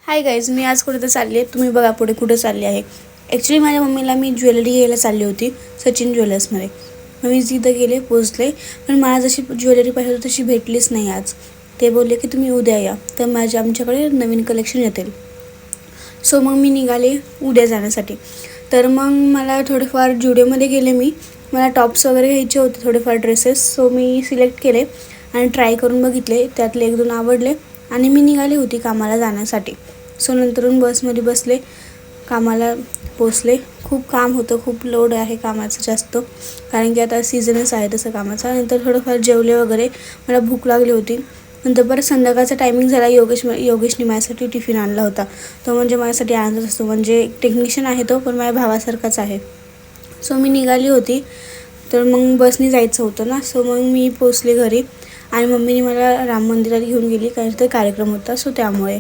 Hi guys, मी आज कुठे तर चालली आहे. तुम्ही बघा पुढे कुठे चालली आहे. ॲक्च्युली माझ्या मम्मीला मी ज्वेलरी घ्यायला चालली होती सचिन ज्वेलर्समध्ये. मग मी तिथं गेले, पोचले, पण मला जशी ज्वेलरी पाहिजे होती तशी भेटलीच नाही आज. ते बोलले की तुम्ही उद्या या, तर आमच्याकडे नवीन कलेक्शन येतील. सो मग मी निघाले उद्या जाण्यासाठी. तर मग मला थोडेफार जुडिओमध्ये गेले मला टॉप्स वगैरे घ्यायचे होते, थोडेफार ड्रेसेस. सो मी सिलेक्ट केले आणि ट्राय करून बघितले. त्यातले 1-2 आवडले आणि मी निघाली होती कामाला जाण्यासाठी. सो नंतरून बसमध्ये बसले, कामाला पोचले. खूप काम होतं, खूप लोड आहे कामाचं जास्त, कारण की आता सीझनच आहे तसं कामाचा. नंतर थोडंफार जेवले वगैरे, मला भूक लागली होती. नंतर परत संध्याकाळचा टायमिंग झाला. योगेशने माझ्यासाठी टिफिन आणला होता. तो म्हणजे माझ्यासाठी आणत असतो, म्हणजे टेक्निशियन आहे तो, पण माझ्या भावासारखाच आहे. सो मी निघाली होती, तर मग बसने जायचं होतं ना. सो मग मी पोचले घरी आणि मम्मीने मला राम मंदिरात घेऊन गेली, कारण ते कार्यक्रम होता. सो त्यामुळे